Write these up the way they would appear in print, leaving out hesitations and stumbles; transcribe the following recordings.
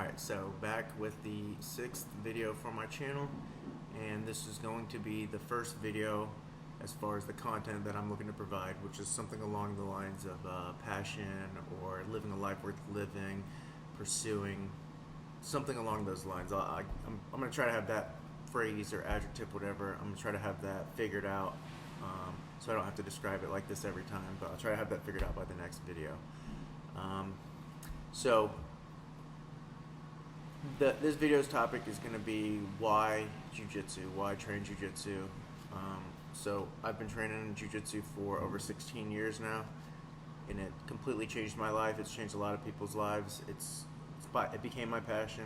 Alright, so back with the 6th video for my channel, and this is going to be the first video as far as the content that I'm looking to provide, which is something along the lines of passion or living a life worth living, pursuing, something along those lines. I'm going to try to have that phrase or adjective, whatever, I'm going to try to have that figured out, so I don't have to describe it like this every time, but I'll try to have that figured out by the next video. This video's topic is going to be why Jiu Jitsu, why train Jiu Jitsu. So I've been training Jiu Jitsu for over 16 years now, and it completely changed my life. It's changed a lot of people's lives. It became my passion.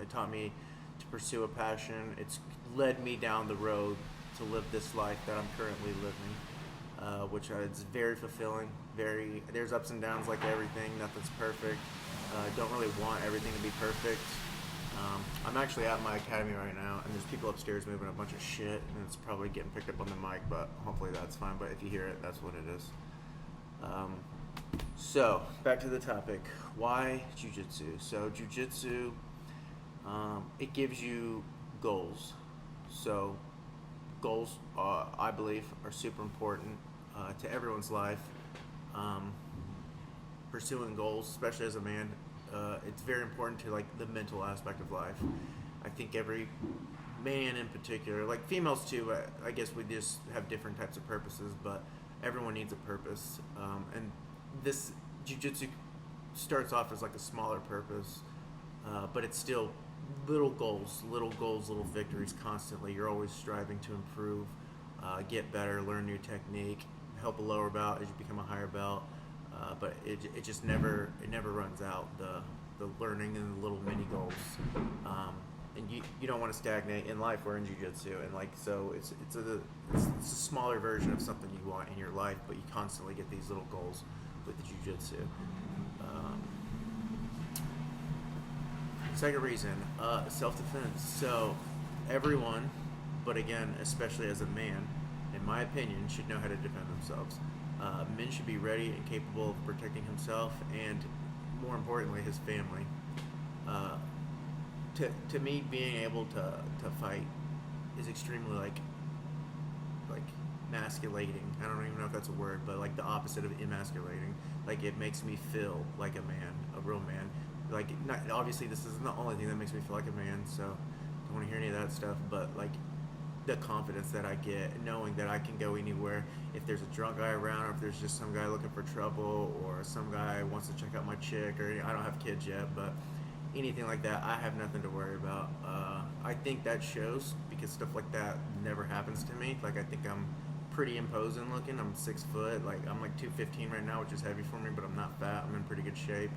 It taught me to pursue a passion. It's led me down the road to live this life that I'm currently living, which is very fulfilling. There's ups and downs like everything. Nothing's perfect. Don't really want everything to be perfect. I'm actually at my academy right now, and there's people upstairs moving a bunch of shit, and it's probably getting picked up on the mic, but hopefully that's fine. But if you hear it, that's what it is. So back to the topic, why Jiu Jitsu? So Jiu Jitsu, it gives you goals. So goals, I believe, are super important to everyone's life. Pursuing goals, especially as a man, it's very important to like the mental aspect of life. I think every man in particular, like females too, I guess we just have different types of purposes, but everyone needs a purpose. And this jiu-jitsu starts off as like a smaller purpose, but it's still little goals, little victories constantly. You're always striving to improve, get better, learn new technique, help a lower belt as you become a higher belt. But it just never runs out, the learning and the little mini goals, and you don't want to stagnate in life or in jiu-jitsu, and like so it's a smaller version of something you want in your life, but you constantly get these little goals with the jiu-jitsu. Second reason, self-defense. So everyone, but again, especially as a man, in my opinion, should know how to defend themselves. Men should be ready and capable of protecting himself and, more importantly, his family. To me, being able to fight is extremely like emasculating. I don't even know if that's a word, but like the opposite of emasculating. Like it makes me feel like a man, a real man. Like obviously this isn't the only thing that makes me feel like a man, so don't want to hear any of that stuff. But like the confidence that I get, knowing that I can go anywhere. If there's a drunk guy around, or if there's just some guy looking for trouble, or some guy wants to check out my chick, or I don't have kids yet, but anything like that, I have nothing to worry about. I think that shows because stuff like that never happens to me. Like I think I'm pretty imposing looking. I'm 6 foot. Like I'm like 215 right now, which is heavy for me, but I'm not fat. I'm in pretty good shape,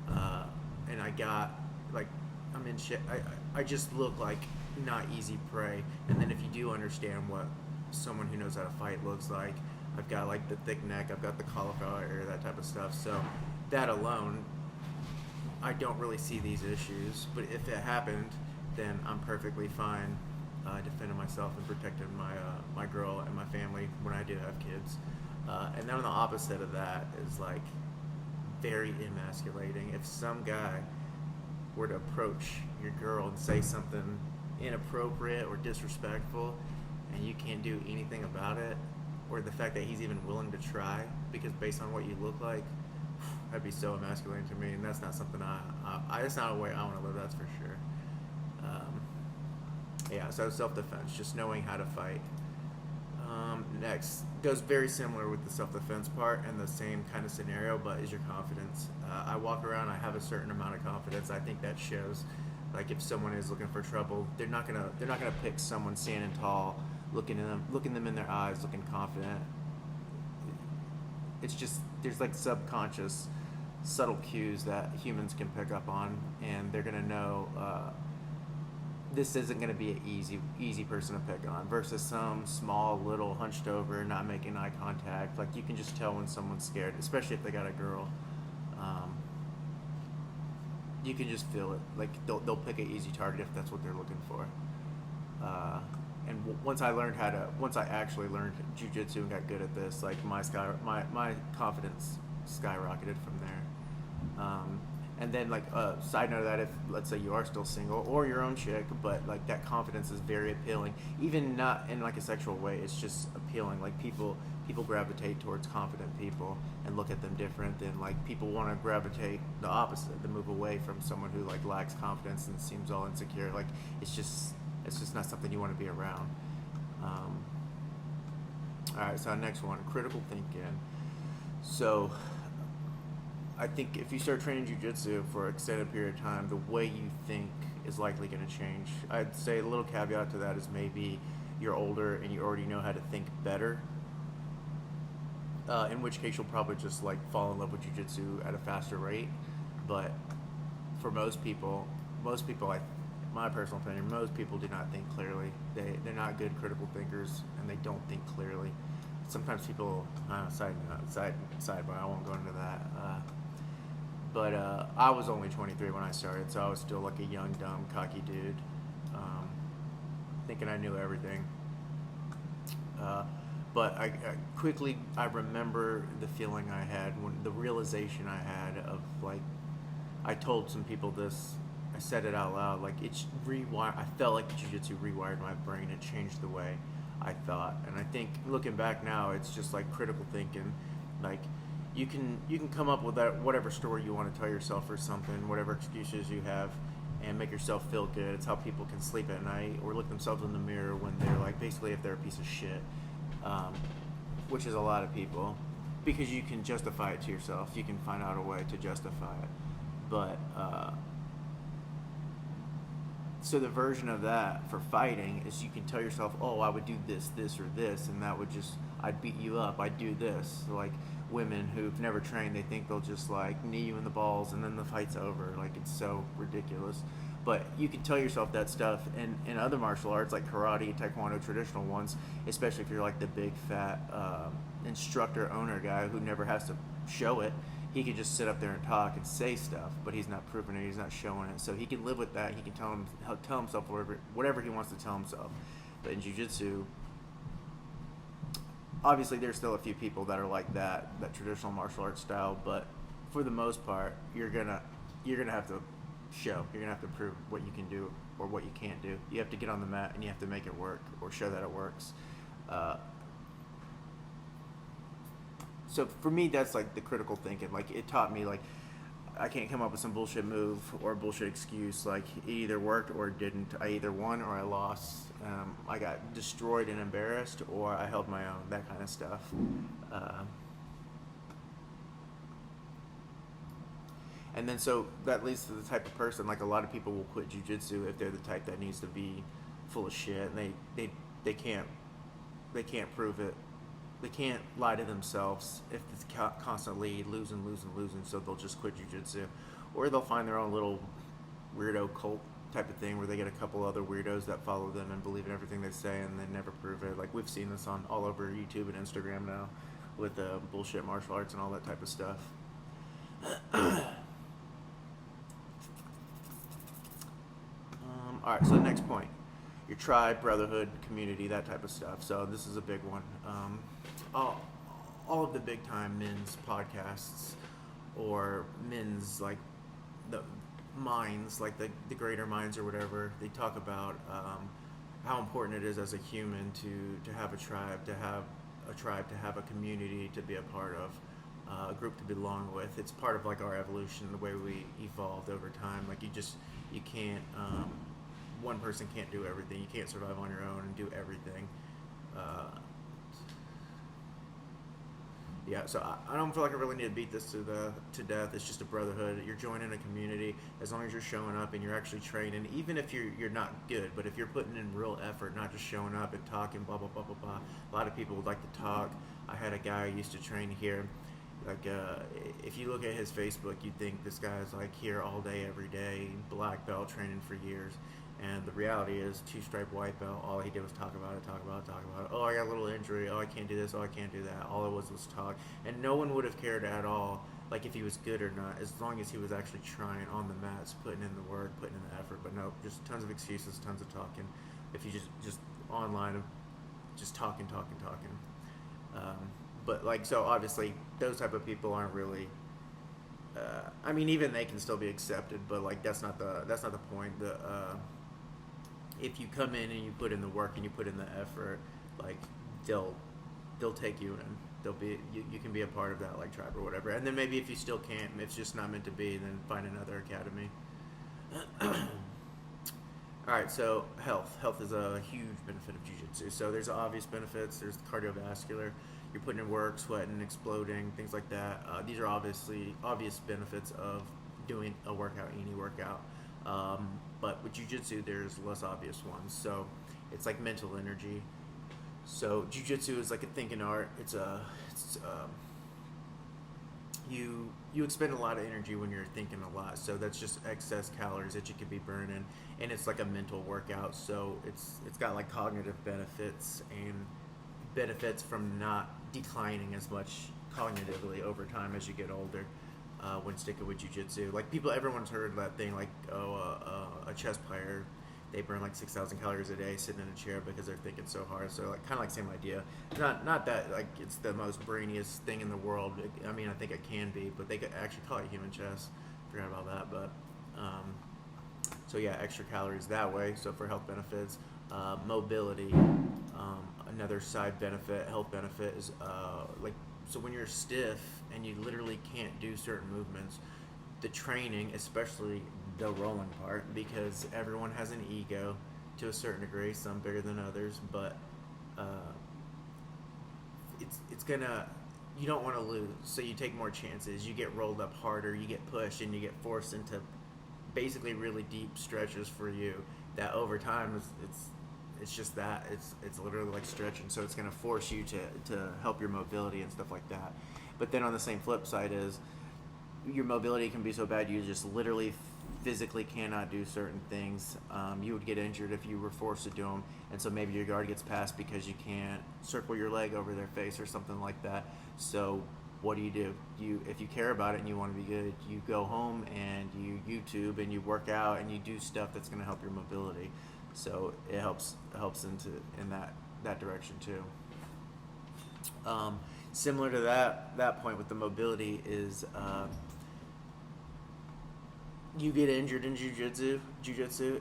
and I got like I'm in shape. I just look like not easy prey. And then if you do understand what someone who knows how to fight looks like, I've got like the thick neck, I've got the cauliflower ear, that type of stuff. So that alone, I don't really see these issues. But if it happened, then I'm perfectly fine defending myself and protecting my girl and my family when I do have kids. And then on the opposite of that is like very emasculating. If some guy were to approach your girl and say something inappropriate or disrespectful, and you can't do anything about it, or the fact that he's even willing to try because based on what you look like, that'd be so emasculating to me, and that's not something that's not a way I want to live, that's for sure. Yeah, so self-defense, just knowing how to fight. Next, goes very similar with the self-defense part and the same kind of scenario, but is your confidence. I walk around, I have a certain amount of confidence. I think that shows. Like if someone is looking for trouble, they're not gonna pick someone standing tall, looking them in their eyes, looking confident. It's just there's like subconscious, subtle cues that humans can pick up on, and they're gonna know this isn't gonna be an easy person to pick on versus some small little hunched over, not making eye contact. Like you can just tell when someone's scared, especially if they got a girl. You can just feel it. Like they'll pick an easy target if that's what they're looking for. And once I actually learned jiu-jitsu and got good at this, like my confidence skyrocketed from there. And then like side note of that, if let's say you are still single or your own chick, but like that confidence is very appealing, even not in like a sexual way. It's just appealing. Like people gravitate towards confident people and look at them different than like people want to gravitate the opposite, to move away from someone who like lacks confidence and seems all insecure. Like it's just not something you want to be around. All right, so next one, critical thinking. So I think if you start training jiu-jitsu for an extended period of time, the way you think is likely going to change. I'd say a little caveat to that is maybe you're older and you already know how to think better. In which case you'll probably just like fall in love with jiu-jitsu at a faster rate. But for most people, my personal opinion, most people do not think clearly. They're not good critical thinkers, and they don't think clearly. Sometimes people, sidebar, I won't go into that. But I was only 23 when I started, so I was still like a young, dumb, cocky dude, thinking I knew everything. But I quickly remember the feeling I had, the realization I had of like, I told some people this, I said it out loud, like I felt like jiu-jitsu rewired my brain. It changed the way I thought. And I think looking back now, it's just like critical thinking. Like you can come up with that whatever story you want to tell yourself or something, whatever excuses you have, and make yourself feel good. It's how people can sleep at night or look themselves in the mirror when they're like, basically if they're a piece of shit, which is a lot of people, because you can justify it to yourself. You can find out a way to justify it. But so the version of that for fighting is you can tell yourself, oh, I would do this, or this, and that would just, I'd beat you up, I'd do this. So like women who've never trained, they think they'll just like knee you in the balls and then the fight's over. Like it's so ridiculous. But you can tell yourself that stuff in other martial arts like karate, taekwondo, traditional ones, especially if you're like the big fat instructor owner guy who never has to show it. He could just sit up there and talk and say stuff, but he's not proving it, he's not showing it. So he can live with that. He can tell himself whatever he wants to tell himself. But in jiu-jitsu, obviously there's still a few people that are like that traditional martial arts style, but for the most part, you're gonna have to show. You're gonna have to prove what you can do or what you can't do. You have to get on the mat and you have to make it work or show that it works. So for me, that's like the critical thinking. Like it taught me like I can't come up with some bullshit move or bullshit excuse. Like it either worked or it didn't. I either won or I lost. I got destroyed and embarrassed, or I held my own. That kind of stuff. And then so that leads to the type of person, like a lot of people will quit jiu-jitsu if they're the type that needs to be full of shit. And they can't prove it. They can't lie to themselves if it's constantly losing, so they'll just quit jiu-jitsu. Or they'll find their own little weirdo cult type of thing where they get a couple other weirdos that follow them and believe in everything they say and they never prove it. Like we've seen this on all over YouTube and Instagram now with bullshit martial arts and all that type of stuff. All right, so the next point, your tribe, brotherhood, community, that type of stuff. So this is a big one. All of the big time men's podcasts or men's like the minds, like the greater minds or whatever, they talk about how important it is as a human to have a tribe, to have a community to be a part of, a group to belong with. It's part of like our evolution, the way we evolved over time. Like you can't one person can't do everything. You can't survive on your own and do everything. Yeah, so I don't feel like I really need to beat this to death. It's just a brotherhood. You're joining a community as long as you're showing up and you're actually training. Even if you're not good, but if you're putting in real effort, not just showing up and talking, blah blah blah blah blah. A lot of people would like to talk. I had a guy who used to train here. Like if you look at his Facebook, you'd think this guy's like here all day, every day, black belt, training for years. And the reality is, 2-stripe white belt, all he did was talk about it. Oh, I got a little injury. Oh, I can't do this. Oh, I can't do that. All it was talk. And no one would have cared at all, like if he was good or not, as long as he was actually trying on the mats, putting in the work, putting in the effort. But no, just tons of excuses, tons of talking. If you just online, just talking. But like, so obviously, those type of people aren't really I mean, even they can still be accepted, but like that's not the point. If you come in and you put in the work and you put in the effort, like they'll they'll take you in. They'll be you can be a part of that like tribe or whatever. And then maybe if you still can't, if it's just not meant to be, then find another academy. All right, so health. Health is a huge benefit of jiu-jitsu. So there's obvious benefits. There's the cardiovascular. You're putting in work, sweating, exploding, things like that. These are obviously obvious benefits of doing a workout, any workout. But with jiu-jitsu, there's less obvious ones. So it's like mental energy. So jiu-jitsu is like a thinking art. You expend a lot of energy when you're thinking a lot, so that's just excess calories that you could be burning, and it's like a mental workout. So it's got like cognitive benefits and benefits from not declining as much cognitively over time as you get older. When sticking with jiu-jitsu, like everyone's heard that thing like, a chess player, they burn like 6,000 calories a day sitting in a chair because they're thinking so hard. So like kind of like same idea. Not that like it's the most brainiest thing in the world. I mean, I think it can be, but they could actually call it human chess. Forgot about that, but so yeah, extra calories that way. So for health benefits, mobility. Another side benefit, health benefit is like, so when you're stiff and you literally can't do certain movements, the training, especially the rolling part, because everyone has an ego to a certain degree, some bigger than others, but it's gonna, you don't want to lose, so you take more chances, you get rolled up harder, you get pushed, and you get forced into basically really deep stretches for you that over time it's just that it's literally like stretching, so it's going to force you to help your mobility and stuff like that. But then on the same flip side is your mobility can be so bad you just literally physically cannot do certain things. You would get injured if you were forced to do them, and so maybe your guard gets passed because you can't circle your leg over their face or something like that. So what do? If you care about it and you want to be good, you go home and you YouTube and you work out and you do stuff that's going to help your mobility. So it helps in that direction too. Similar to that point with the mobility is, you get injured in jiu-jitsu,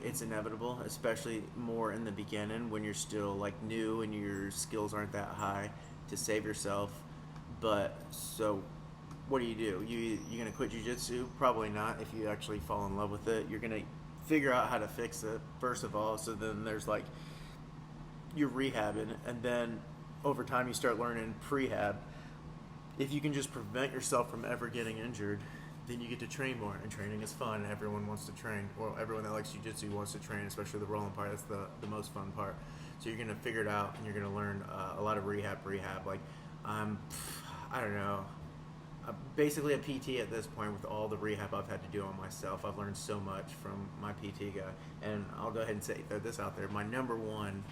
it's inevitable, especially more in the beginning when you're still like new and your skills aren't that high to save yourself. But so what do? You're gonna quit jiu-jitsu? Probably not. If you actually fall in love with it, you're gonna figure out how to fix it first of all. So then there's like you're rehabbing, and then over time you start learning prehab. If you can just prevent yourself from ever getting injured, then you get to train more, and training is fun. Everyone wants to train. Well, everyone that likes jiu-jitsu wants to train, especially the rolling part. That's the most fun part. So you're gonna figure it out, and you're gonna learn a lot of rehab. Like I don't know. Basically a PT at this point with all the rehab I've had to do on myself. I've learned so much from my PT guy, and I'll go ahead and throw this out there. My number one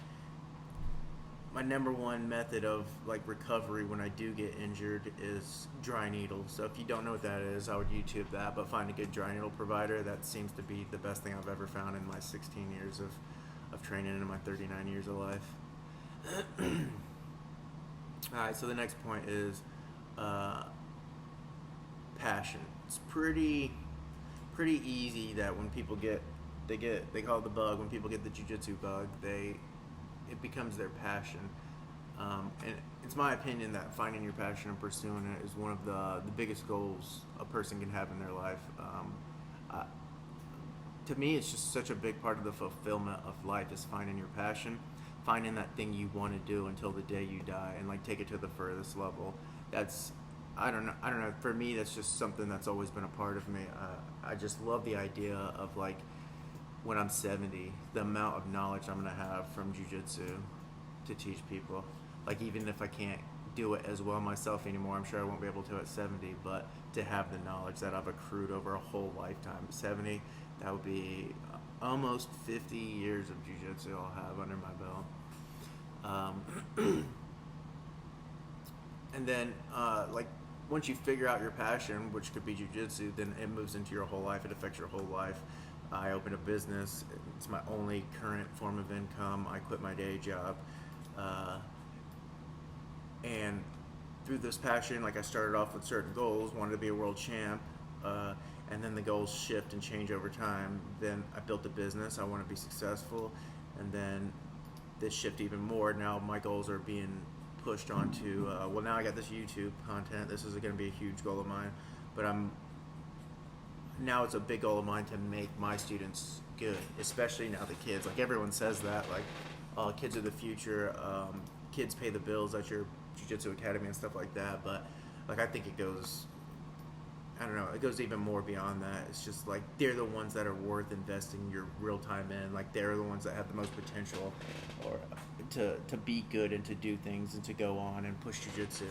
method of like recovery when I do get injured is dry needle. So if you don't know what that is, I would YouTube that, but find a good dry needle provider. That seems to be the best thing I've ever found in my 16 years of training and in my 39 years of life. Alright, so the next point is passion. It's pretty easy that when people they call it the bug. When people get the jiu-jitsu bug, it becomes their passion. And it's my opinion that finding your passion and pursuing it is one of the biggest goals a person can have in their life. To me, it's just such a big part of the fulfillment of life is finding your passion, finding that thing you want to do until the day you die, and like take it to the furthest level. I don't know. For me, that's just something that's always been a part of me. I just love the idea of like when I'm 70, the amount of knowledge I'm gonna have from jiu-jitsu to teach people. Like even if I can't do it as well myself anymore, I'm sure I won't be able to at 70. But to have the knowledge that I've accrued over a whole lifetime, 70, that would be almost 50 years of jiu-jitsu I'll have under my belt. And then like once you figure out your passion, which could be jiu-jitsu, then it moves into your whole life. It affects your whole life. I opened a business. It's my only current form of income. I quit my day job. And through this passion, like I started off with certain goals, wanted to be a world champ, and then the goals shift and change over time. Then I built a business. I want to be successful, and then this shift even more. Now my goals are being pushed onto. Well, now I got this YouTube content. This is going to be a huge goal of mine, but now it's a big goal of mine to make my students good, especially now the kids. Like everyone says that, like, oh, kids are the future. Kids pay the bills at your jiu-jitsu academy and stuff like that. But like I think it goes, I don't know, it goes even more beyond that. It's just like they're the ones that are worth investing your real time in. Like they're the ones that have the most potential, or to be good and to do things and to go on and push jiu-jitsu.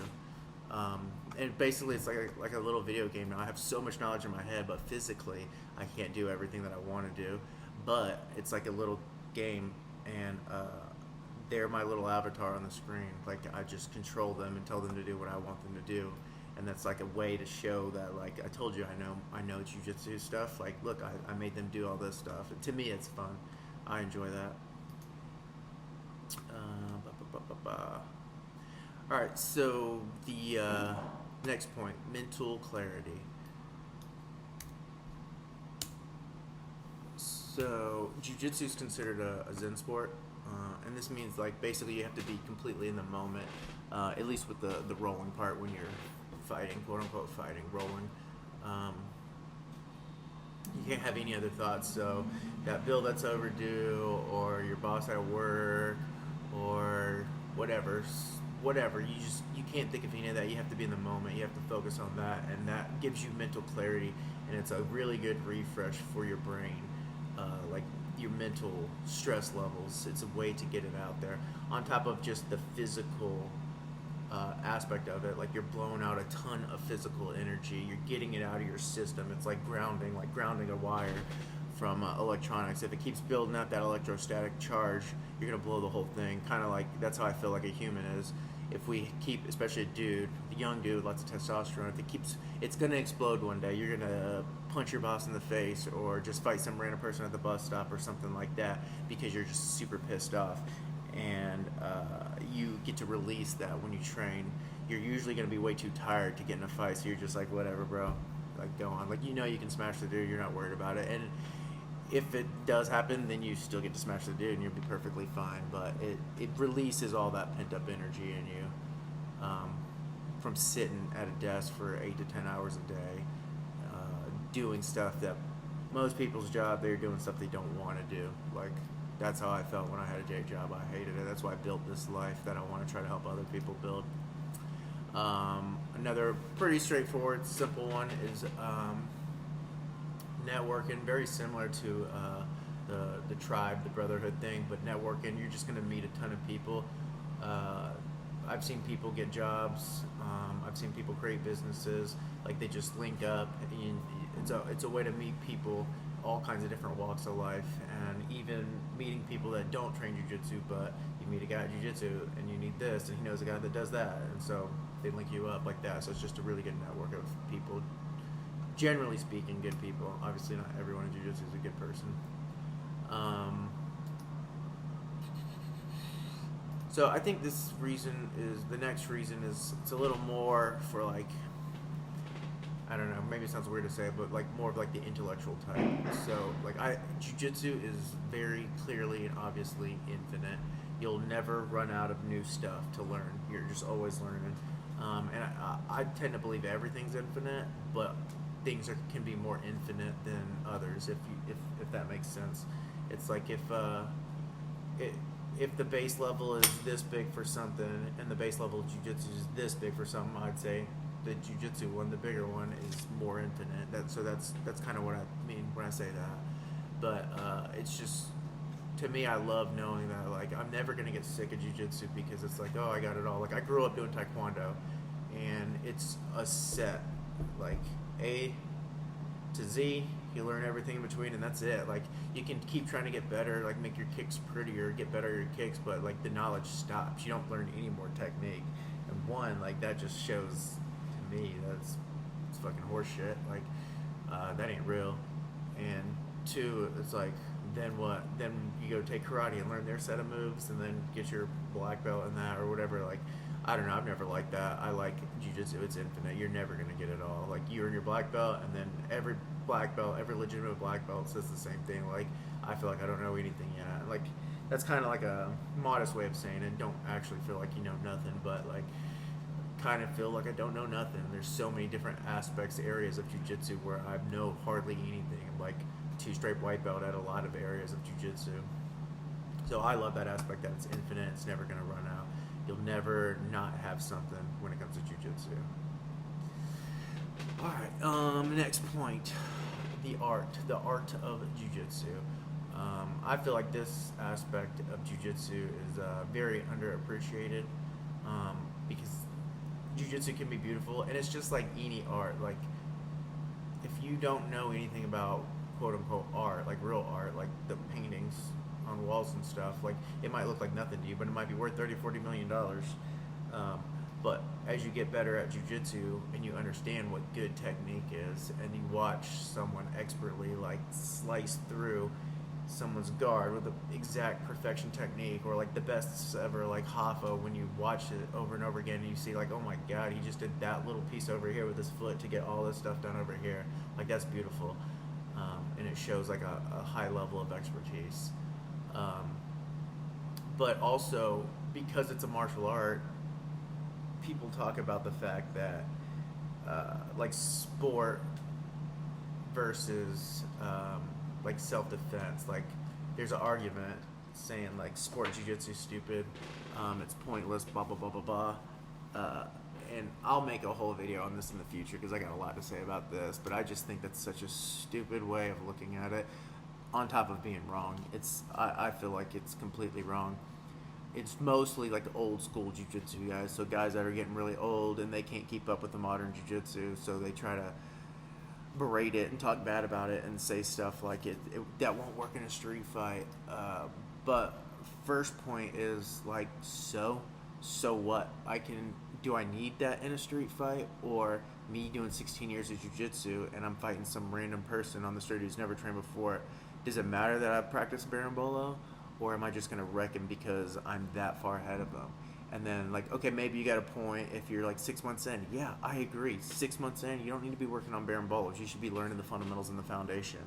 And basically it's like a little video game now. I have so much knowledge in my head, but physically I can't do everything that I want to do. But it's like a little game, and they're my little avatar on the screen. Like I just control them and tell them to do what I want them to do. And that's like a way to show that, like, I told you I know jiu-jitsu stuff. Like, look, I made them do all this stuff. And to me, it's fun. I enjoy that. All right, so the next point, mental clarity. So jiu-jitsu is considered a Zen sport, and this means like basically you have to be completely in the moment, at least with the rolling part when you're fighting, quote unquote fighting, rolling. You can't have any other thoughts. So that bill that's overdue, or your boss at work, or whatever, you can't think of any of that. You have to be in the moment. You have to focus on that, and that gives you mental clarity, and it's a really good refresh for your brain. Like your mental stress levels, it's a way to get it out there. On top of just the physical aspect of it, like you're blowing out a ton of physical energy, you're getting it out of your system. It's like grounding a wire from electronics. If it keeps building up that electrostatic charge, you're gonna blow the whole thing. Kind of like, that's how I feel like a human is. If we keep, especially a young dude, lots of testosterone, if it keeps, it's gonna explode one day. You're gonna punch your boss in the face, or just fight some random person at the bus stop or something like that, because you're just super pissed off. And you get to release that when you train. You're usually going to be way too tired to get in a fight, so you're just like, whatever, bro, like, go on. Like, you can smash the dude, you're not worried about it. And if it does happen, then you still get to smash the dude and you'll be perfectly fine. But it releases all that pent up energy in you, from sitting at a desk for 8 to 10 hours a day, doing stuff that most people's job, they're doing stuff they don't want to do. Like, that's how I felt when I had a day job. I hated it. That's why I built this life that I want to try to help other people build. Another pretty straightforward, simple one is networking. Very similar to the tribe, the brotherhood thing, but networking, you're just going to meet a ton of people. I've seen people get jobs. I've seen people create businesses. Like, they just link up. And it's a way to meet people, all kinds of different walks of life, and even meeting people that don't train jiu-jitsu, but you meet a guy at jiu-jitsu and you need this, and he knows a guy that does that, and so they link you up like that. So it's just a really good network of people. Generally speaking, good people. Obviously, not everyone in jiu-jitsu is a good person. So I think the next reason is it's a little more for, like, I don't know, maybe it sounds weird to say, but like more of like the intellectual type. So like jiu-jitsu is very clearly and obviously infinite. You'll never run out of new stuff to learn. You're just always learning. And I tend to believe everything's infinite, but things can be more infinite than others, if that makes sense. It's like if the base level is this big for something and the base level of jiu-jitsu is this big for something, I'd say the jiu-jitsu one, the bigger one, is more infinite. That's kind of what I mean when I say that. But it's just, to me, I love knowing that, like, I'm never gonna get sick of jiu-jitsu, because it's like, oh, I got it all. Like, I grew up doing taekwondo, and it's a set, like, A to Z. You learn everything in between, and that's it. Like, you can keep trying to get better, like make your kicks prettier, get better at your kicks, but like the knowledge stops. You don't learn any more technique. And one, like, that just shows to me it's fucking horseshit. Like, that ain't real. And two, it's like, then what? Then you go take karate and learn their set of moves, and then get your black belt in that or whatever. Like, I don't know. I've never liked that. I like jiu-jitsu. It's infinite. You're never gonna get it all. Like you earn your black belt, and then every black belt, every legitimate black belt says the same thing. Like I feel like I don't know anything yet. Like that's kind of like a modest way of saying it. Don't actually feel like you know nothing, but like kind of feel like I don't know nothing. There's so many different aspects, areas of jiu-jitsu where I know hardly anything. I'm like two straight white belt at a lot of areas of jiu-jitsu. So I love that aspect that it's infinite. It's never gonna run out. You'll never not have something when it comes to jiu-jitsu. All right. Next point, the art of jiu-jitsu. I feel like this aspect of jiu-jitsu is very underappreciated because jiu-jitsu can be beautiful, and it's just like any art. Like if you don't know anything about quote unquote art, like real art, like the paintings on walls and stuff, like it might look like nothing to you, but it might be worth 30-40 million dollars. But as you get better at jiu-jitsu and you understand what good technique is, and you watch someone expertly like slice through someone's guard with the exact perfection technique, or like the best ever like Hoffa, when you watch it over and over again and you see like, oh my god, he just did that little piece over here with his foot to get all this stuff done over here, like that's beautiful. And it shows like a high level of expertise. But also because it's a martial art, people talk about the fact that like sport versus like self-defense, like there's an argument saying like sport jiu-jitsu is stupid, it's pointless, blah blah blah blah blah, and I'll make a whole video on this in the future because I got a lot to say about this, but I just think that's such a stupid way of looking at it. On top of being wrong, I feel like it's completely wrong. It's mostly like old school jiu-jitsu guys, so guys that are getting really old and they can't keep up with the modern jiu-jitsu, so they try to berate it and talk bad about it and say stuff like that won't work in a street fight. But first point is like, so what? Do I need that in a street fight? Or me doing 16 years of jiu-jitsu and I'm fighting some random person on the street who's never trained before? Does it matter that I've practiced berimbolo? Or am I just going to wreck him because I'm that far ahead of him? And then, like, okay, maybe you got a point if you're like 6 months in. Yeah, I agree. 6 months in, you don't need to be working on berimbolos. You should be learning the fundamentals and the foundation.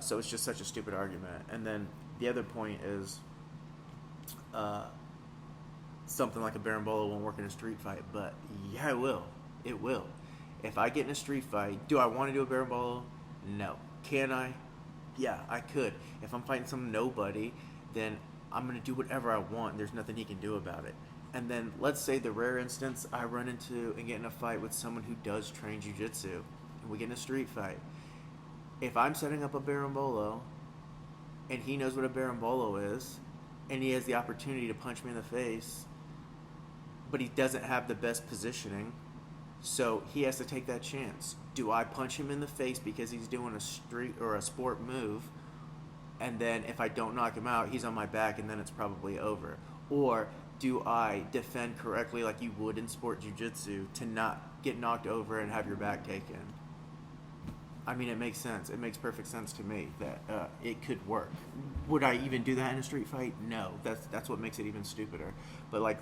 So it's just such a stupid argument. And then the other point is something like a berimbolo won't work in a street fight. But yeah, it will. It will. If I get in a street fight, do I want to do a berimbolo? No. Can I? Yeah, I could. If I'm fighting some nobody, then I'm going to do whatever I want. There's nothing he can do about it. And then let's say the rare instance I run into and get in a fight with someone who does train jiu-jitsu, and we get in a street fight. If I'm setting up a berimbolo and he knows what a berimbolo is and he has the opportunity to punch me in the face, but he doesn't have the best positioning, so he has to take that chance. Do I punch him in the face because he's doing a street or a sport move, and then if I don't knock him out, he's on my back and then it's probably over? Or do I defend correctly like you would in sport jiu-jitsu to not get knocked over and have your back taken? I mean, it makes sense. It makes perfect sense to me that it could work. Would I even do that in a street fight? No. That's what makes it even stupider. But like,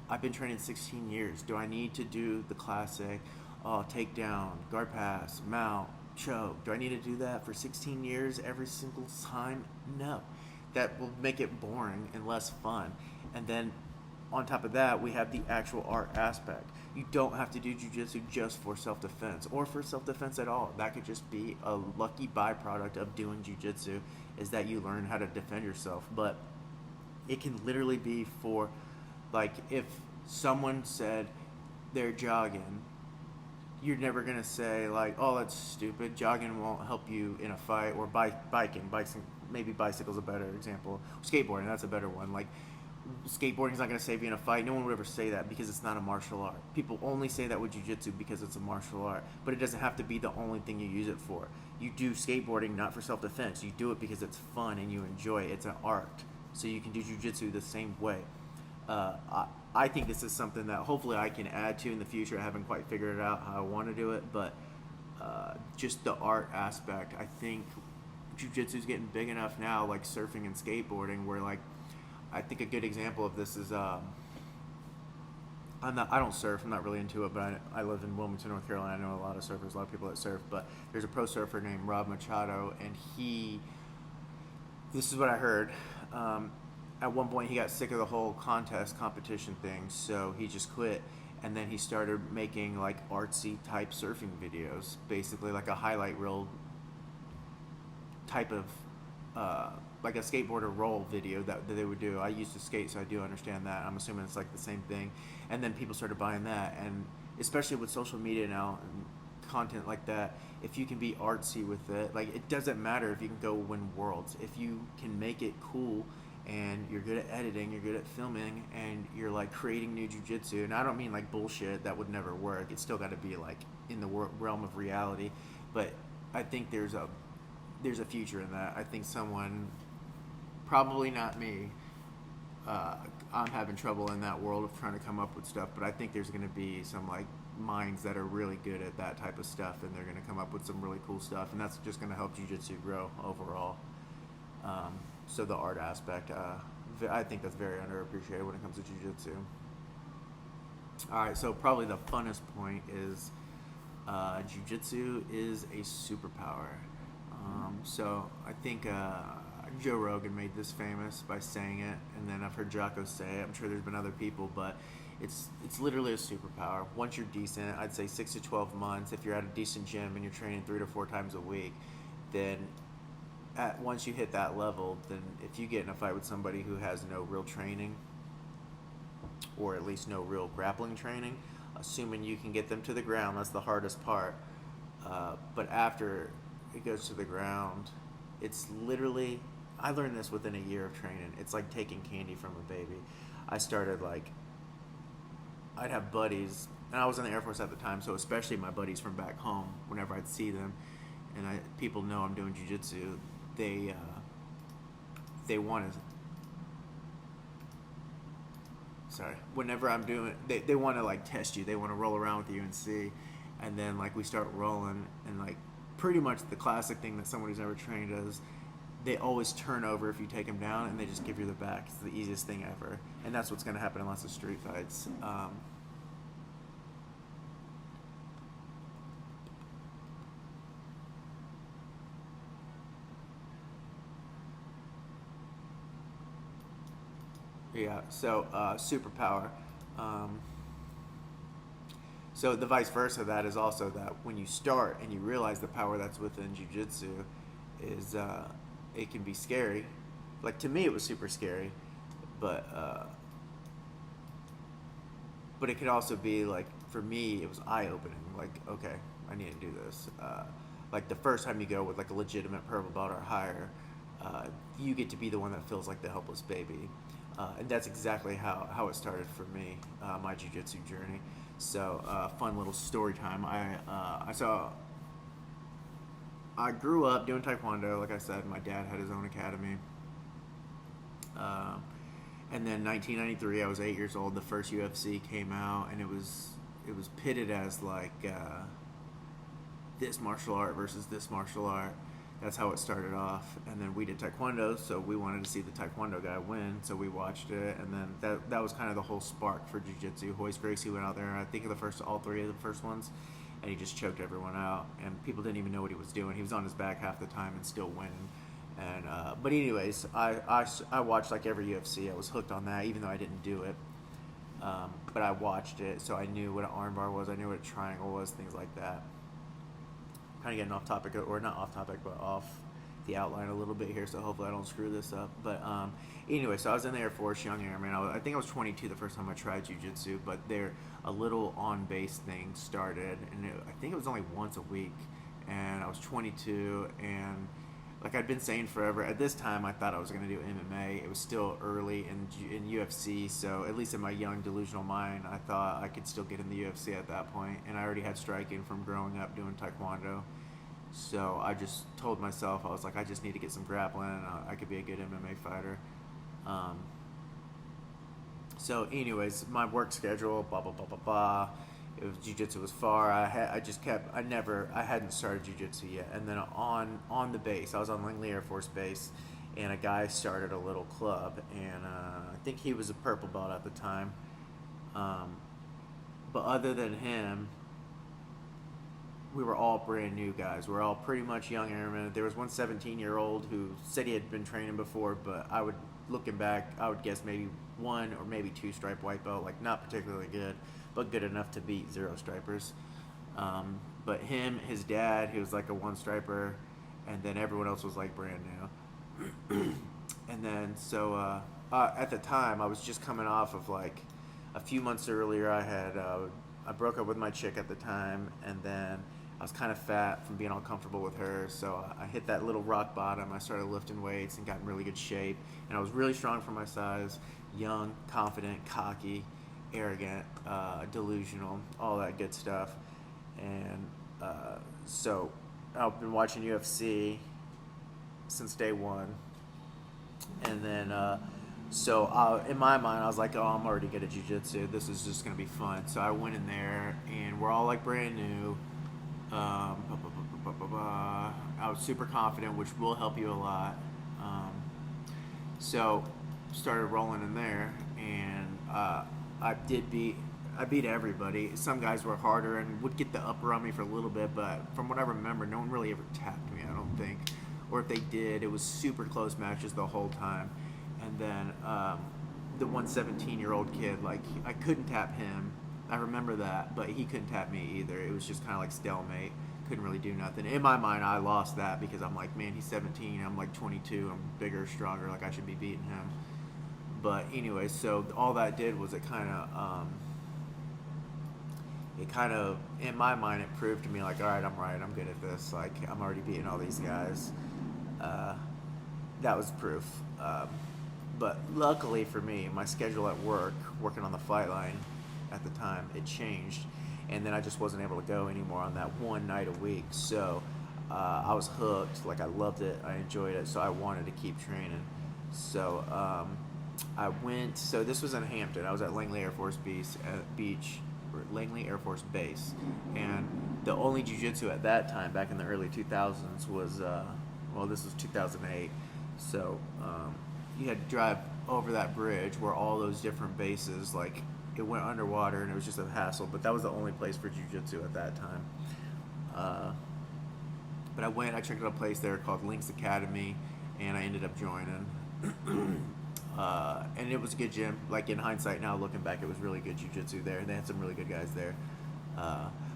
I've been training 16 years. Do I need to do the classic takedown, guard pass, mount, choke? Do I need to do that for 16 years every single time? No. That will make it boring and less fun. And then on top of that, we have the actual art aspect. You don't have to do jiu-jitsu just for self-defense or for self-defense at all. That could just be a lucky byproduct of doing jiu-jitsu, is that you learn how to defend yourself. But it can literally be for, like, if someone said they're jogging, you're never going to say, like, oh, that's stupid. Jogging won't help you in a fight. Or biking. Maybe bicycle's a better example. Skateboarding, that's a better one. Like, skateboarding's not going to save you in a fight. No one would ever say that because it's not a martial art. People only say that with jiu-jitsu because it's a martial art. But it doesn't have to be the only thing you use it for. You do skateboarding not for self-defense. You do it because it's fun and you enjoy it. It's an art. So you can do jiu-jitsu the same way. I think this is something that hopefully I can add to in the future. I haven't quite figured it out how I want to do it, but just the art aspect. I think jiu-jitsu is getting big enough now, like surfing and skateboarding, where like I think a good example of this is I don't surf. I'm not really into it, but I live in Wilmington, North Carolina. I know a lot of surfers, a lot of people that surf. But there's a pro surfer named Rob Machado, and this is what I heard. At one point, he got sick of the whole competition thing, so he just quit. And then he started making like artsy type surfing videos, basically like a highlight reel type of like a skateboarder roll video that they would do. I used to skate, so I do understand that. I'm assuming it's like the same thing. And then people started buying that, and especially with social media now and content like that, if you can be artsy with it, like it doesn't matter if you can go win worlds. If you can make it cool and you're good at editing, you're good at filming, and you're like creating new jujitsu, and I don't mean like bullshit that would never work. It's still got to be like in the realm of reality, but I think there's a future in that. I think someone, probably not me, I'm having trouble in that world of trying to come up with stuff, but I think there's going to be some like minds that are really good at that type of stuff, and they're going to come up with some really cool stuff, and that's just going to help jiu-jitsu grow overall. So the art aspect, I think that's very underappreciated when it comes to jiu-jitsu. All right, so probably the funnest point is jiu-jitsu is a superpower. So I think Joe Rogan made this famous by saying it, and then I've heard Jocko say it. I'm sure there's been other people, but it's literally a superpower. Once you're decent, I'd say 6 to 12 months. If you're at a decent gym and you're training 3 to 4 times a week, then once you hit that level, then if you get in a fight with somebody who has no real training, or at least no real grappling training, assuming you can get them to the ground, that's the hardest part. But after it goes to the ground, it's literally, I learned this within a year of training. It's like taking candy from a baby. I started like, I'd have buddies, and I was in the Air Force at the time, so especially my buddies from back home, whenever I'd see them, and people know I'm doing jiu-jitsu, they want to, whenever I'm doing, they want to like test you, they want to roll around with you and see, and then like we start rolling, and like pretty much the classic thing that someone who's never trained does, they always turn over if you take them down, and they just give you the back. It's the easiest thing ever, and that's what's going to happen in lots of street fights. Yeah, so superpower. Um, so the vice versa of that is also that when you start and you realize the power that's within jiu-jitsu is it can be scary. Like to me, it was super scary, but it could also be like for me, it was eye-opening. Like okay, I need to do this. Like the first time you go with like a legitimate purple belt or higher, you get to be the one that feels like the helpless baby. And that's exactly how it started for me, my jiu-jitsu journey. So, fun little story time. I grew up doing taekwondo. Like I said, my dad had his own academy. And then 1993, I was 8 years old. The first UFC came out, and it was pitted as like this martial art versus this martial art. That's how it started off, and then we did taekwondo, so we wanted to see the taekwondo guy win, so we watched it, and then that was kind of the whole spark for jiu-jitsu. Hoist Gracie went out there, and I think all 3 of the first ones, and he just choked everyone out, and people didn't even know what he was doing. He was on his back half the time and still winning. And but anyways, I watched like every UFC. I was hooked on that, even though I didn't do it. But I watched it, so I knew what an armbar was, I knew what a triangle was, things like that. Kind of getting off topic, or not off topic, but off the outline a little bit here, so hopefully I don't screw this up. But anyway, so I was in the Air Force, young airman. I think I was 22 the first time I tried jiu-jitsu, but a little on-base thing started, and I think it was only once a week, and I was 22, and like I'd been saying forever, at this time I thought I was going to do MMA. It was still early in UFC, so at least in my young delusional mind, I thought I could still get in the UFC at that point, and I already had striking from growing up doing taekwondo. So I just told myself, I was like, I just need to get some grappling, and I could be a good MMA fighter. So anyways, my work schedule, blah, blah, blah, blah, blah. It was jiu-jitsu was far. I hadn't started jiu-jitsu yet. And then on the base, I was on Langley Air Force Base, and a guy started a little club, and I think he was a purple belt at the time. But other than him, we were all brand new guys. We're all pretty much young airmen. There was one 17-year-old who said he had been training before, but looking back, I would guess maybe one or maybe two stripe white belt, like not particularly good, but good enough to beat zero stripers. But him, his dad, he was like a one striper, and then everyone else was like brand new. And then at the time, I was just coming off of like a few months earlier. I broke up with my chick at the time, and then I was kind of fat from being all comfortable with her, so I hit that little rock bottom. I started lifting weights and got in really good shape, and I was really strong for my size, young, confident, cocky, arrogant, delusional, all that good stuff. And so I've been watching UFC since day one, and then in my mind, I was like, oh, I'm already good at jiu-jitsu. This is just going to be fun. So I went in there, and we're all like brand new. I was super confident, which will help you a lot. So started rolling in there, and I beat everybody. Some guys were harder and would get the upper on me for a little bit, but from what I remember, no one really ever tapped me, I don't think. Or if they did, it was super close matches the whole time. And then the one 17-year-old kid, like, I couldn't tap him. I remember that, but he couldn't tap me either. It was just kind of like stalemate. Couldn't really do nothing. In my mind, I lost that because I'm like, man, he's 17. I'm like 22. I'm bigger, stronger. Like, I should be beating him. But anyway, so all that did was it kind of, in my mind, it proved to me like, all right, I'm right. I'm good at this. Like, I'm already beating all these guys. That was proof. But luckily for me, my schedule at work, working on the flight line at the time, it changed. And then I just wasn't able to go anymore on that one night a week. So I was hooked. Like, I loved it. I enjoyed it. So I wanted to keep training. So I went. So this was in Hampton. I was at Langley Air Force Langley Air Force Base. And the only jiu-jitsu at that time, back in the early 2000s, was, this was 2008. So you had to drive over that bridge where all those different bases, like, it went underwater and it was just a hassle, but that was the only place for jiu-jitsu at that time. But I checked out a place there called Lynx Academy, and I ended up joining. And it was a good gym. Like, in hindsight now, looking back, it was really good jiu-jitsu there. They had some really good guys there.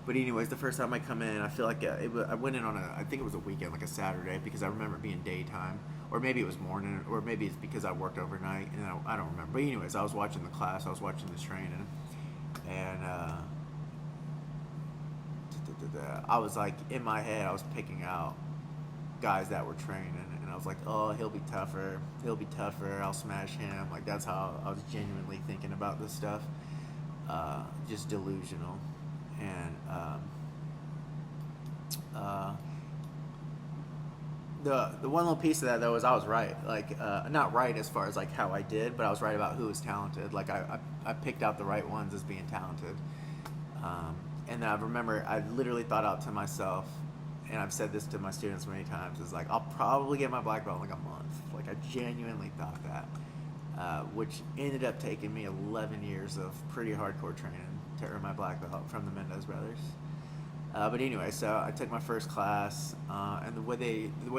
But anyways, the first time I come in, I feel like I went in on I think it was a weekend, like a Saturday, because I remember it being daytime. Or maybe it was morning, or maybe it's because I worked overnight, and I don't remember. But anyways, I was watching the class, I was watching this training, and I was like, in my head, I was picking out guys that were training, and I was like, oh, he'll be tougher, I'll smash him. Like, that's how I was genuinely thinking about this stuff. Just delusional. And the one little piece of that, though, is I was right. Like, not right as far as like how I did, but I was right about who was talented. Like, I picked out the right ones as being talented. And then I remember I literally thought out to myself, and I've said this to my students many times, is like, I'll probably get my black belt in like a month. Like, I genuinely thought that, which ended up taking me 11 years of pretty hardcore training to earn my black belt from the Mendez brothers. But anyway, so I took my first class, and the way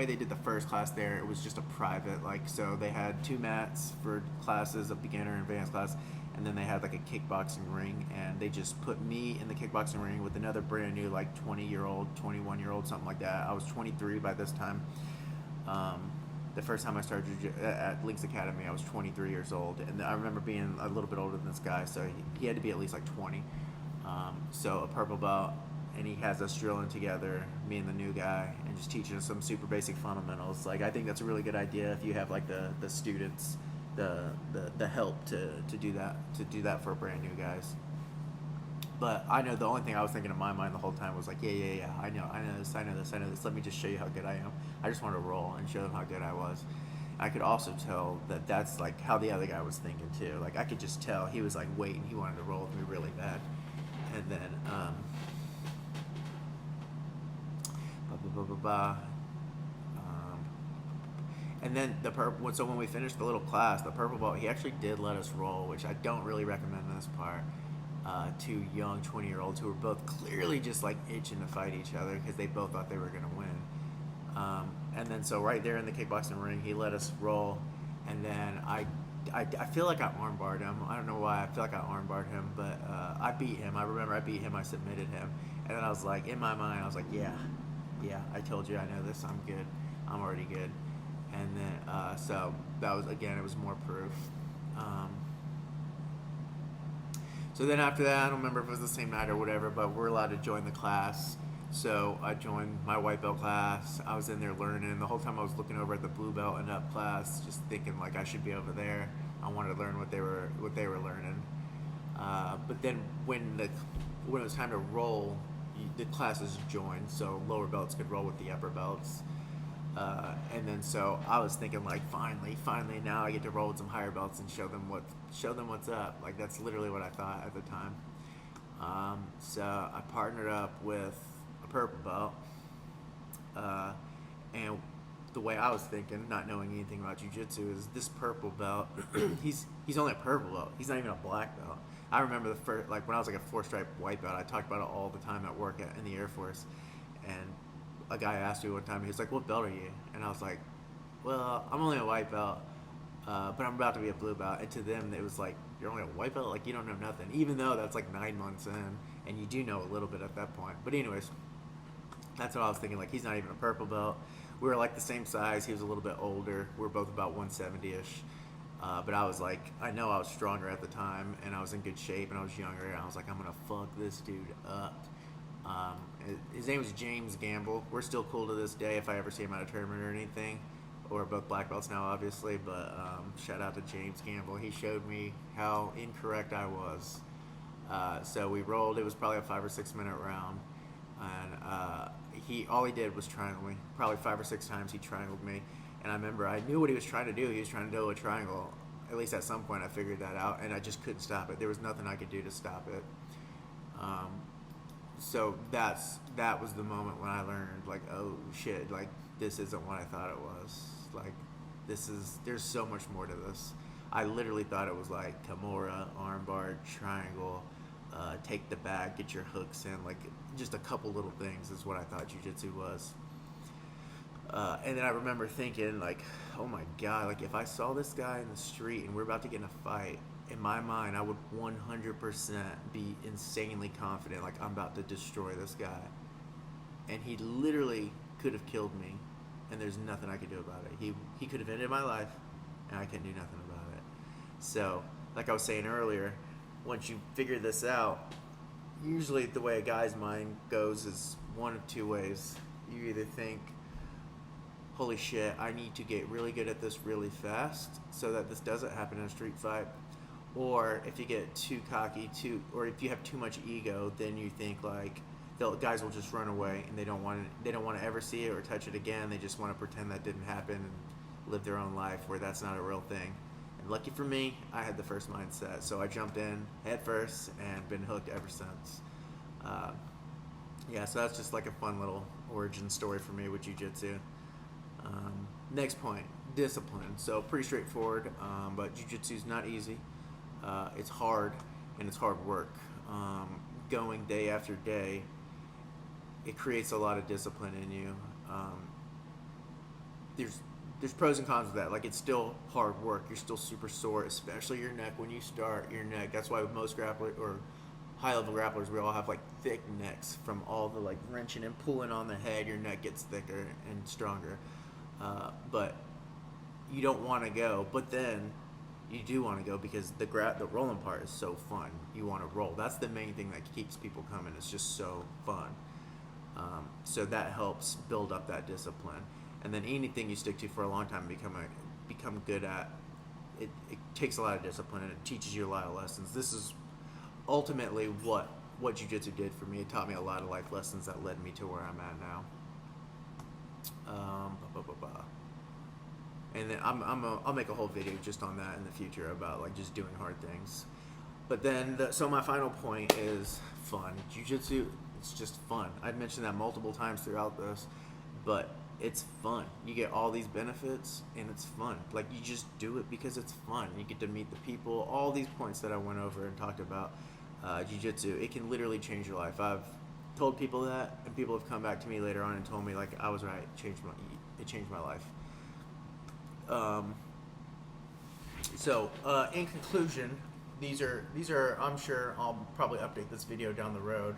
they did the first class there, it was just a private, like, so they had 2 mats for classes, a beginner and advanced class, and then they had like a kickboxing ring, and they just put me in the kickboxing ring with another brand new, like, 20-year-old, 21-year-old, something like that. I was 23 by this time. The first time I started at Lynx Academy, I was 23 years old, and I remember being a little bit older than this guy, so he had to be at least like 20. So a purple belt, and he has us drilling together, me and the new guy, and just teaching us some super basic fundamentals. Like, I think that's a really good idea if you have like the students, the help to do that for brand new guys. But I know the only thing I was thinking in my mind the whole time was like, yeah, I know this. Let me just show you how good I am. I just wanted to roll and show them how good I was. I could also tell that that's like how the other guy was thinking too. Like, I could just tell he was like waiting. He wanted to roll with me really bad. And then and then so when we finished the little class, the purple belt, he actually did let us roll, which I don't really recommend this part. two young 20-year-olds who were both clearly just like itching to fight each other because they both thought they were going to win. And then so right there in the kickboxing ring, he let us roll, and then I feel like I armbarred him. I don't know why. I feel like I armbarred him, but I beat him. I remember I beat him. I submitted him, and then I was like, in my mind, I was like, yeah, I told you I know this. I'm good. I'm already good. And then so that was, again, it was more proof. So then after that, I don't remember if it was the same night or whatever, but we're allowed to join the class. So I joined my white belt class. I was in there learning. The whole time I was looking over at the blue belt and up class, just thinking like I should be over there. I wanted to learn what they were learning. But then when it was time to roll, the classes joined, so lower belts could roll with the upper belts. And then so I was thinking like, finally, now I get to roll with some higher belts and show them what's up. Like that's literally what I thought at the time. So I partnered up with a purple belt, and the way I was thinking, not knowing anything about jiu-jitsu, is this purple belt. he's only a purple belt. He's not even a black belt. I remember the first, like when I was like a 4-stripe white belt, I talked about it all the time at work in the Air Force, and a guy asked me one time, he was like, "What belt are you?" And I was like, "Well, I'm only a white belt, but I'm about to be a blue belt." And to them, it was like, "You're only a white belt? Like you don't know nothing." Even though that's like 9 months in, and you do know a little bit at that point. But anyways, that's what I was thinking. Like he's not even a purple belt. We were like the same size. He was a little bit older. We were both about 170-ish. But I was like, I know I was stronger at the time, and I was in good shape, and I was younger, and I was like, I'm gonna fuck this dude up. His name was James Gamble. We're still cool to this day if I ever see him at a tournament or anything. We're both black belts now, obviously, but shout out to James Gamble. He showed me how incorrect I was. So we rolled. It was probably a 5 or 6 minute round, and all he did was triangle me. Probably 5 or 6 times he triangled me, and I remember I knew what he was trying to do. He was trying to do a triangle. At least at some point I figured that out, and I just couldn't stop it. There was nothing I could do to stop it. So that was the moment when I learned, like, oh shit, like this isn't what I thought it was. Like there's so much more to this. I literally thought it was like Kimura, armbar, triangle, take the bag, get your hooks in, like just a couple little things is what I thought jiu-jitsu was. And then I remember thinking like, oh my god, like if I saw this guy in the street and we're about to get in a fight, in my mind I would 100% be insanely confident, like I'm about to destroy this guy, and he literally could have killed me, and there's nothing I could do about it. He could have ended my life, and I can do nothing about it. So like I was saying earlier, once you figure this out, usually the way a guy's mind goes is one of two ways. You either think, holy shit, I need to get really good at this really fast so that this doesn't happen in a street fight. Or if you get too cocky, or if you have too much ego, then you think like guys will just run away and they don't want to ever see it or touch it again. They just want to pretend that didn't happen and live their own life where that's not a real thing. And lucky for me, I had the first mindset, so I jumped in head first and been hooked ever since. So that's just like a fun little origin story for me with jiu-jitsu. Next point, discipline. So pretty straightforward, but jiu-jitsu is not easy. It's hard, and it's hard work. Going day after day, it creates a lot of discipline in you. There's pros and cons of that. Like, it's still hard work. You're still super sore, especially your neck when you start. Your neck. That's why with most grapplers or high-level grapplers, we all have like thick necks from all the like wrenching and pulling on the head. Your neck gets thicker and stronger. But you don't want to go. But then you do want to go because the rolling part is so fun. You want to roll. That's the main thing that keeps people coming. It's just so fun. So that helps build up that discipline. And then anything you stick to for a long time become good at, it takes a lot of discipline, and it teaches you a lot of lessons. This is ultimately what jiu-jitsu did for me. It taught me a lot of life lessons that led me to where I'm at now. And then I'll make a whole video just on that in the future about like just doing hard things. But then so my final point is fun. Jiu-jitsu, it's just fun. I've mentioned that multiple times throughout this, but it's fun. You get all these benefits, and it's fun. Like, you just do it because it's fun. You get to meet the people, all these points that I went over and talked about. Jiu-Jitsu, it can literally change your life. I've told people that, and people have come back to me later on and told me like I was right. It changed my life. So in conclusion, these are I'm sure I'll probably update this video down the road,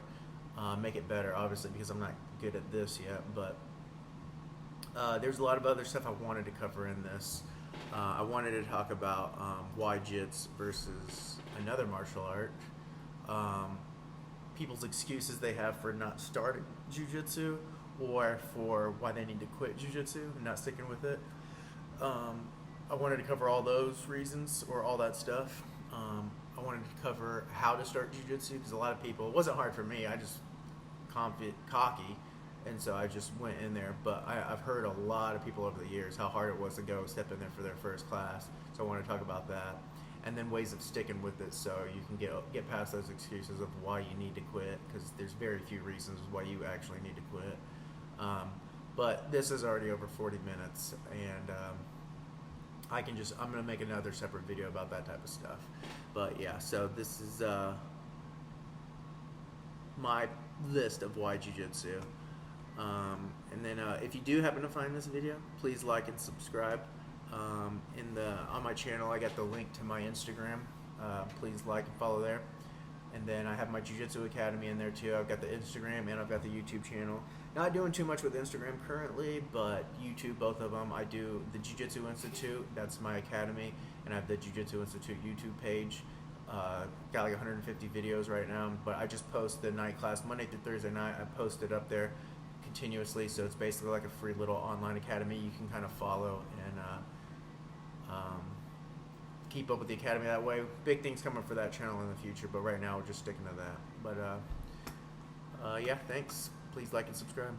make it better, obviously, because I'm not good at this yet. But there's a lot of other stuff I wanted to cover in this. I wanted to talk about why jits versus another martial art. People's excuses they have for not starting jiu-jitsu, or for why they need to quit jiu-jitsu and not sticking with it. I wanted to cover all those reasons, or all that stuff. I wanted to cover how to start jiu-jitsu, because a lot of people, it wasn't hard for me, I just cocky, and so I just went in there. But I've heard a lot of people over the years how hard it was to go step in there for their first class, so I want to talk about that. And then ways of sticking with it, so you can get past those excuses of why you need to quit, because there's very few reasons why you actually need to quit. But this is already over 40 minutes, and I'm going to make another separate video about that type of stuff. But yeah, so this is my list of why jiu-jitsu. And then if you do happen to find this video, please like and subscribe. On my channel, I got the link to my Instagram. Please like and follow there. And then I have my Jiu-Jitsu Academy in there too. I've got the Instagram and I've got the YouTube channel. Not doing too much with Instagram currently, but YouTube, both of them. I do the Jiu-Jitsu Institute, that's my academy, and I have the Jiu-Jitsu Institute YouTube page. Got like 150 videos right now, but I just post the night class Monday through Thursday night. I post it up there continuously, so it's basically like a free little online academy you can kind of follow and keep up with the academy that way. Big things coming for that channel in the future, but right now we're just sticking to that. But yeah, thanks. Please like and subscribe.